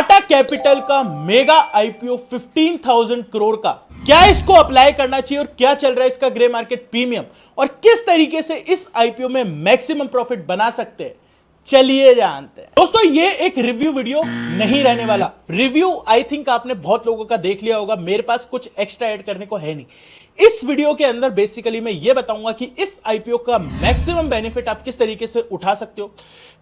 Tata capital का mega IPO 15,000 crore का, क्या इसको अप्लाई करना चाहिए और क्या चल रहा है इसका ग्रे मार्केट प्रीमियम और किस तरीके से इस आईपीओ में मैक्सिमम प्रॉफिट बना सकते हैं, चलिए जानते हैं। दोस्तों ये एक रिव्यू वीडियो नहीं रहने वाला। रिव्यू आई थिंक आपने बहुत लोगों का देख लिया होगा, मेरे पास कुछ एक्स्ट्रा ऐड करने को है नहीं। इस वीडियो के अंदर बेसिकली मैं ये बताऊंगा कि इस आईपीओ का मैक्सिमम बेनिफिट आप किस तरीके से उठा सकते हो,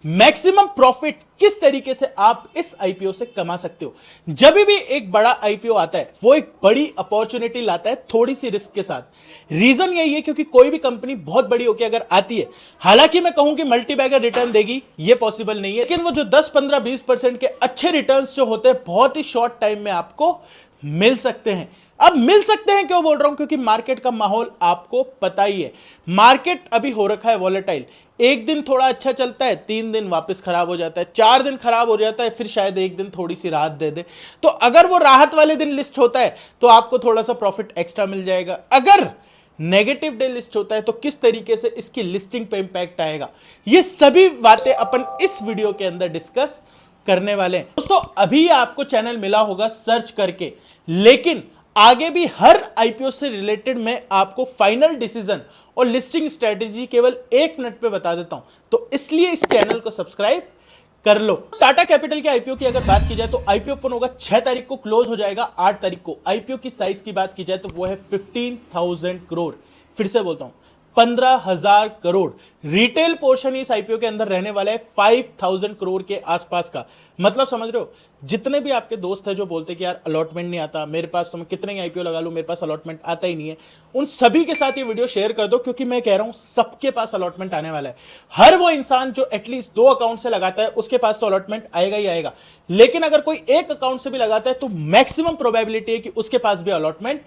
मैक्सिमम प्रॉफिट किस तरीके से आप इस आईपीओ से कमा सकते हो। जब भी एक बड़ा आईपीओ आता है वो एक बड़ी अपॉर्चुनिटी लाता है थोड़ी सी रिस्क के साथ। रीजन यही है क्योंकि कोई भी कंपनी बहुत बड़ी होकर अगर आती है, हालांकि मैं कहूं कि मल्टी बैगर रिटर्न देगी ये पॉसिबल नहीं है, लेकिन वो जो 10, 15, 20% के अच्छे रिटर्न्स जो होते हैं बहुत ही शॉर्ट टाइम में आपको मिल सकते हैं। अब मिल सकते हैं क्यों बोल रहा हूं, क्योंकि मार्केट का माहौल आपको पता ही है। मार्केट अभी हो रखा है वॉलेटाइल। एक दिन थोड़ा अच्छा चलता है, 3 दिन वापस खराब हो जाता है, 4 दिन खराब हो जाता है, फिर शायद एक दिन थोड़ी सी राहत दे दे। तो अगर वो राहत वाले दिन लिस्ट होता है तो आपको थोड़ा सा प्रॉफिट एक्स्ट्रा मिल जाएगा। अगर नेगेटिव डे लिस्ट होता है तो किस तरीके से इसकी लिस्टिंग पे इंपैक्ट आएगा, ये सभी बातें अपन इस वीडियो के अंदर डिस्कस करने वाले हैं। दोस्तों अभी आपको चैनल मिला होगा सर्च करके, लेकिन आगे भी हर आईपीओ से रिलेटेड मैं आपको फाइनल डिसीजन और लिस्टिंग स्ट्रेटेजी केवल 1 मिनट पे बता देता हूं, तो इसलिए इस चैनल को सब्सक्राइब कर लो। टाटा कैपिटल के आईपीओ की अगर बात की जाए तो आईपीओ ओपन होगा 6 तारीख को, क्लोज हो जाएगा 8 तारीख को। आईपीओ की साइज की बात की जाए तो वो है 15,000 करोड़। फिर से बोलता हूं 15,000 करोड़। रिटेल पोर्शन इस आईपीओ के अंदर रहने वाला है 5,000 करोड़ के आसपास का। मतलब समझ रहे हो, जितने भी आपके दोस्त हैं जो बोलते हैं कि यार अलॉटमेंट नहीं आता मेरे पास, तो मैं कितने ही आईपीओ लगा लूं मेरे पास अलॉटमेंट आता ही नहीं है, उन सभी के साथ ये वीडियो शेयर कर दो, क्योंकि मैं कह रहा हूं सबके पास अलॉटमेंट आने वाला है। हर वो इंसान जो एटलीस्ट 2 अकाउंट से लगाता है उसके पास तो अलॉटमेंट आएगा ही आएगा, लेकिन अगर कोई एक अकाउंट से भी लगाता है तो मैक्सिमम प्रोबेबिलिटी है कि उसके पास भी अलॉटमेंट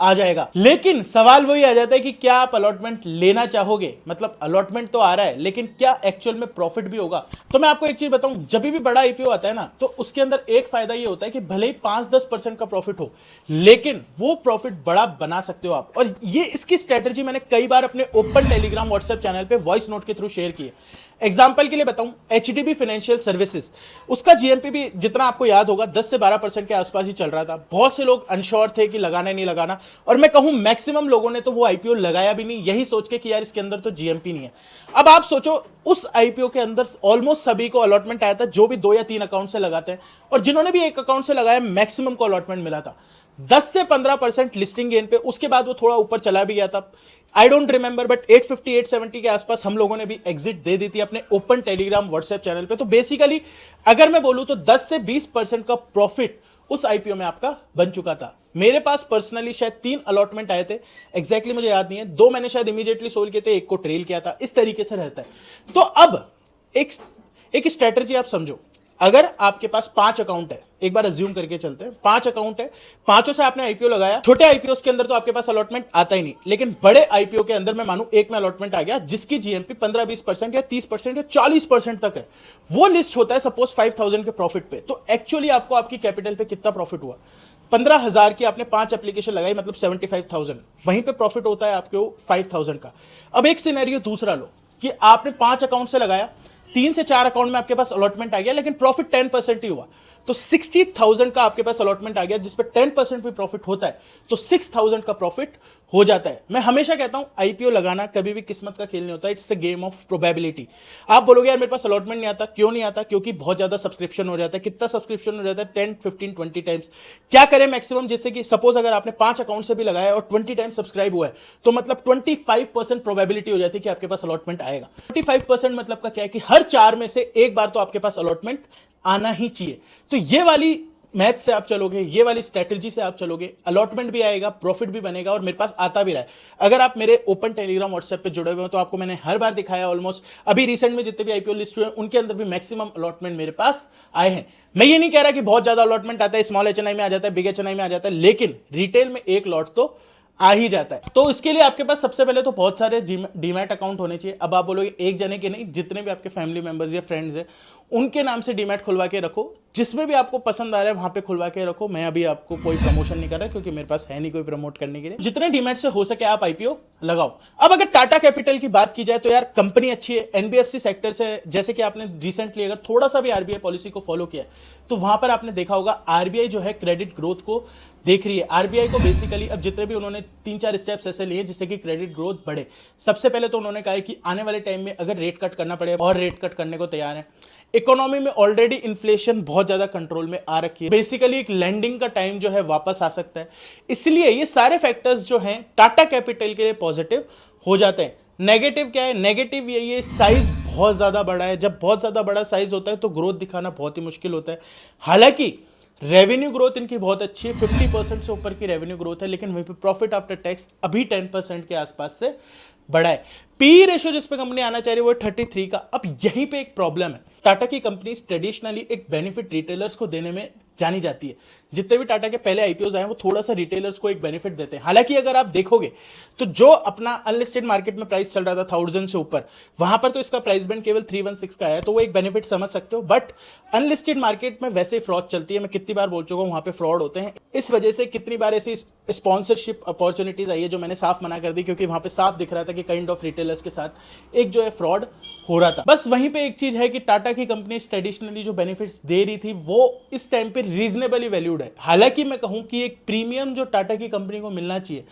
आ जाएगा। लेकिन सवाल वही आ जाता है कि क्या आप अलॉटमेंट लेना चाहोगे। मतलब अलॉटमेंट तो आ रहा है, लेकिन क्या एक्चुअल में प्रॉफिट भी होगा। तो मैं आपको एक चीज बताऊं, जब भी बड़ा आईपीओ आता है ना, तो उसके अंदर एक फायदा ये होता है कि भले ही 5-10% का प्रॉफिट हो, लेकिन वो प्रॉफिट बड़ा बना सकते हो आप। और ये इसकी स्ट्रेटेजी मैंने कई बार अपने ओपन टेलीग्राम व्हाट्सएप चैनल पे वॉइस नोट के थ्रू शेयर की है। एग्जाम्पल के लिए बताऊं, एचडीबी फाइनेंशियल सर्विसेज, उसका जीएमपी भी जितना आपको याद होगा 10 से 12% के आसपास ही चल रहा था। बहुत से लोग अनश्योर थे कि लगाना नहीं लगाना, और मैं कहूं मैक्सिमम लोगों ने तो वो आईपीओ लगाया भी नहीं, यही सोच के कि यार इसके अंदर तो जीएमपी नहीं है। अब आप सोचो उस आईपीओ के अंदर ऑलमोस्ट सभी को अलॉटमेंट आया था, जो भी 2 या 3 अकाउंट से लगाते हैं, और जिन्होंने भी एक अकाउंट से लगाया मैक्सिमम को अलॉटमेंट मिला था 10 से 15% लिस्टिंग गेन पे। उसके बाद वो थोड़ा ऊपर चला भी गया था, आई डोंट रिमेंबर, बट 850 870 के आसपास हम लोगों ने भी एग्जिट दे दी थी अपने ओपन टेलीग्राम व्हाट्सएप चैनल पे। तो बेसिकली अगर मैं बोलूं तो 10 से 20% का प्रॉफिट उस आईपीओ में आपका बन चुका था। मेरे पास पर्सनली शायद 3 अलॉटमेंट आए थे, एग्जैक्टली मुझे याद नहीं है, 2 मैंने शायद इमीडिएटली सोल्ड किए थे, 1 को ट्रेल किया था। इस तरीके से रहता है। तो अब एक स्ट्रेटजी आप समझो, अगर आपके पास 5 अकाउंट है, एक बार अज्यूम करके चलते हैं 5 अकाउंट है, 5 से आपने आईपीओ लगाया। छोटे आईपीओ के अंदर तो आपके पास अलॉटमेंट आता ही नहीं, लेकिन बड़े आईपीओ के अंदर मैं मानूं एक में अलॉटमेंट आ गया जिसकी जीएमपी 15-20% या 30% या 40% तक है, वो लिस्ट होता है सपोज 5,000 के प्रॉफिट पे। तो एक्चुअली आपको आपकी कैपिटल पे कितना प्रॉफिट हुआ, 15,000 की आपने 5 एप्लीकेशन लगाई, मतलब 75,000, वहीं पे प्रॉफिट होता है आपके 5,000 का। अब एक सिनेरियो दूसरा लो कि आपने 5 अकाउंट से लगाया, 3 से 4 अकाउंट में आपके पास अलॉटमेंट आ गया, लेकिन प्रॉफिट 10% ही हुआ, तो 60,000 का आपके पास अलॉटमेंट आ गया जिस पे 10% भी प्रॉफिट होता है, तो 6,000 का प्रॉफिट हो जाता है। मैं हमेशा कहता हूं आईपीओ लगाना कभी भी किस्मत का खेल नहीं होता, it's a game of probability. आप बोलोगे यार मेरे पास अलॉटमेंट नहीं आता, क्यों नहीं आता? क्योंकि बहुत ज्यादा सब्सक्रिप्शन हो जाता है। कितना सब्सक्रिप्शन हो जाता है? 10, 15, 20 टाइम्स। क्या करें मैक्सिमम, जैसे कि सपोज अगर आपने 5 अकाउंट से भी लगाया और 20 टाइम सब्सक्राइब हुआ है, तो मतलब 25% प्रोबेबिलिटी हो जाती है कि आपके पास अलॉटमेंट आएगा। 25% मतलब का क्या है कि हर 4 में से एक बार तो आपके पास अलॉटमेंट आना ही चाहिए। तो ये वाली मैथ से आप चलोगे, ये वाली स्ट्रेटजी से आप चलोगे, अलॉटमेंट भी आएगा, प्रॉफिट भी बनेगा, और मेरे पास आता भी रहा है। अगर आप मेरे ओपन टेलीग्राम व्हाट्सएप पे जुड़े हुए हो तो आपको मैंने हर बार दिखाया, ऑलमोस्ट अभी रिसेंट में जितने भी आईपीओ लिस्ट हुए हैं उनके अंदर भी मैक्सिमम अलॉटमेंट मेरे पास आए हैं। मैं ये नहीं कह रहा कि बहुत ज्यादा अलॉटमेंट आता है, स्मॉल एचएनआई में आ जाता है, बिग एचएनआई में आ जाता है, लेकिन रिटेल में एक लॉट तो आ ही जाता है। तो इसके लिए आपके पास सबसे पहले तो बहुत सारे डीमैट अकाउंट होने चाहिए। अब आप बोलोगे एक जने के नहीं, जितने भी आपके फैमिली मेंबर्स या फ्रेंड्स हैं उनके नाम से डीमैट खुलवा के रखो, जिसमें भी आपको पसंद आ रहा है वहां पे खुलवा के रखो। मैं अभी आपको कोई प्रमोशन नहीं कर रहा क्योंकि मेरे पास है नहीं कोई प्रमोट करने के लिए। जितने डीमैट से हो सके आप आईपीओ लगाओ। अब अगर टाटा कैपिटल की बात की जाए तो यार कंपनी अच्छी है, एनबीएफसी सेक्टर से, जैसे कि आपने रिसेंटली अगर थोड़ा सा भी आरबीआई पॉलिसी को फॉलो किया तो वहां पर आपने देखा होगा आरबीआई जो है क्रेडिट ग्रोथ को देख रही है। आरबीआई को बेसिकली अब जितने भी उन्होंने 3-4 स्टेप्स ऐसे लिए जिससे कि क्रेडिट ग्रोथ बढ़े। सबसे पहले तो उन्होंने कहा है कि आने वाले टाइम में अगर रेट कट करना पड़े और रेट कट करने को तैयार है। इकोनॉमी में ऑलरेडी इन्फ्लेशन बहुत ज्यादा कंट्रोल में आ रखी है, बेसिकली एक लैंडिंग का टाइम जो है वापस आ सकता है। इसलिए ये सारे फैक्टर्स जो हैं टाटा कैपिटल के लिए पॉजिटिव हो जाते हैं। नेगेटिव क्या है? नेगेटिव यही है, साइज बहुत ज्यादा बड़ा है। जब बहुत ज्यादा बड़ा साइज होता है तो ग्रोथ दिखाना बहुत ही मुश्किल होता है। हालांकि रेवेन्यू ग्रोथ इनकी बहुत अच्छी है, 50% से ऊपर की रेवेन्यू ग्रोथ है, लेकिन वहीं पे प्रॉफिट आफ्टर टैक्स अभी 10% के आसपास से बड़ा है। पी रेशियो जिस पे कंपनी आना चाह रही है वो 33 का। अब यहीं पे एक प्रॉब्लम है, टाटा की कंपनी ट्रेडिशनली एक बेनिफिट रिटेलर्स को देने में जानी जाती है। जितने भी टाटा के पहले आईपीओज आए वो थोड़ा सा रिटेलर्स को एक बेनिफिट देते हैं। हालांकि अगर आप देखोगे तो जो अपना अनलिस्टेड मार्केट में प्राइस चल रहा था 1000 से ऊपर, वहां पर तो इसका प्राइस बैंड केवल 316 का है, तो वो एक बेनिफिट समझ सकते हो। बट अनलिस्टेड मार्केट में वैसे फ्रॉड चलती है, मैं कितनी बार बोल चुका हूं वहां पे फ्रॉड होते हैं। इस वजह से कितनी बार ऐसी स्पॉन्सरशिप अपॉर्चुनिटीज आई है जो मैंने साफ मना कर दी, क्योंकि वहां पे साफ दिख रहा था कि काइंड ऑफ रिटेलर्स के साथ एक जो है फ्रॉड हो रहा था। बस वहीं पे एक चीज है कि टाटा की कंपनी ट्रेडिशनली जो बेनिफिट्स दे रही थी वो इस टाइम पे रीजनेबली वैल्यूड है। हालांकि मैं कहूं कि एक प्रीमियम जो टाटा की कंपनी को मिलना चाहिए,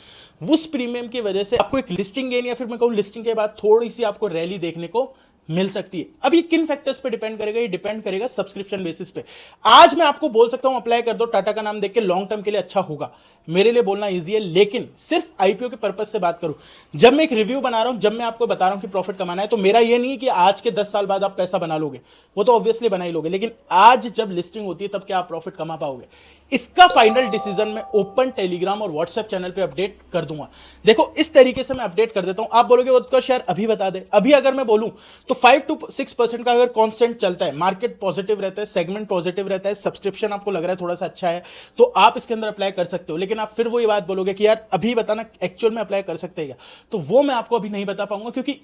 उस प्रीमियम की वजह से आपको एक लिस्टिंग गेन या फिर मैं कहूं लिस्टिंग के बाद थोड़ी सी आपको रैली देखने को मिल सकती है। अब ये किन फैक्टर्स पे डिपेंड करेगा? ये डिपेंड करेगा सब्सक्रिप्शन बेसिस पे। आज मैं आपको बोल सकता हूं अप्लाई कर दो, टाटा का नाम देख के लॉन्ग टर्म के लिए अच्छा होगा, मेरे लिए बोलना इजी है। लेकिन सिर्फ आईपीओ के पर्पस से बात करूं, जब मैं एक रिव्यू बना रहा हूं, जब मैं आपको बता रहा हूं कि प्रॉफिट कमाना है, तो मेरा ये नहीं कि आज के 10 साल बाद आप पैसा बना लोगे, वो तो ऑब्वियसली बना ही लोगे, लेकिन आज जब लिस्टिंग होती है तब क्या आप प्रॉफिट कमा पाओगे? इसका फाइनल डिसीजन मैं ओपन टेलीग्राम और व्हाट्सएप चैनल पे अपडेट कर दूंगा। देखो इस तरीके से मैं अपडेट कर देता हूं। आप बोलोगे उत्कर्ष यार अभी बता दे। अभी अगर मैं बोलूं तो 5 to 6% का अगर कांस्टेंट चलता है, मार्केट पॉजिटिव रहता है, सेगमेंट पॉजिटिव रहता है, सब्सक्रिप्शन आपको लग रहा है थोड़ा सा अच्छा है, तो आप इसके अंदर अप्लाई कर सकते हो। लेकिन आप फिर वो ये बात बोलोगे कि यार अभी बताना एक्चुअल में अप्लाई कर सकते हैं क्या, तो वो मैं आपको अभी नहीं बता पाऊंगा, क्योंकि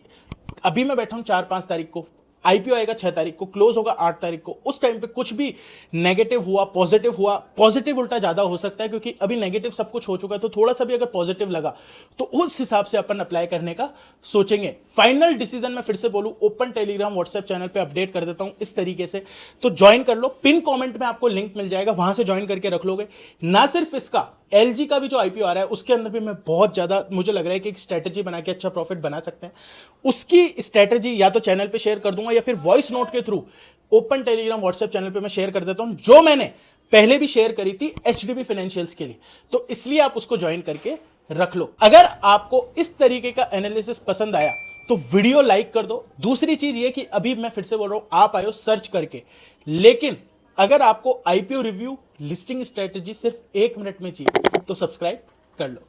अभी मैं बैठा हूं 4-5 तारीख को, आईपीओ आएगा 6 तारीख को, क्लोज होगा 8 तारीख को। उस टाइम पे कुछ भी नेगेटिव हुआ, पॉजिटिव उल्टा ज्यादा हो सकता है, क्योंकि अभी नेगेटिव सब कुछ हो चुका है। तो थोड़ा सा भी अगर पॉजिटिव लगा तो उस हिसाब से अपन अप्लाई करने का सोचेंगे। फाइनल डिसीजन मैं फिर से बोलूं, ओपन टेलीग्राम व्हाट्सएप चैनल पे अपडेट कर देता हूं इस तरीके से, तो ज्वाइन कर लो। पिन कॉमेंट में आपको लिंक मिल जाएगा, वहां से ज्वाइन करके रख लोगे। ना सिर्फ इसका, एलजी का भी जो आईपीओ आ रहा है उसके अंदर भी मैं बहुत ज्यादा, मुझे लग रहा है कि एक स्ट्रेटेजी बना के अच्छा प्रॉफिट बना सकते हैं। उसकी स्ट्रेटेजी या तो चैनल पे शेयर कर दूंगा या फिर वॉइस नोट के through open Telegram WhatsApp channel पे मैं शेयर कर देता हूं, जो मैंने पहले भी शेयर करी थी एचडीबी फाइनेंशियल्स के लिए। तो इसलिए आप उसको ज्वाइन करके रख लो। अगर आपको इस तरीके का एनालिसिस पसंद आया तो वीडियो लाइक कर दो। दूसरी चीज ये कि अभी मैं फिर से बोल रहा हूं, आप आयो सर्च करके, लेकिन अगर आपको आईपीओ रिव्यू, लिस्टिंग स्ट्रेटेजी सिर्फ 1 मिनट में चाहिए तो सब्सक्राइब कर लो।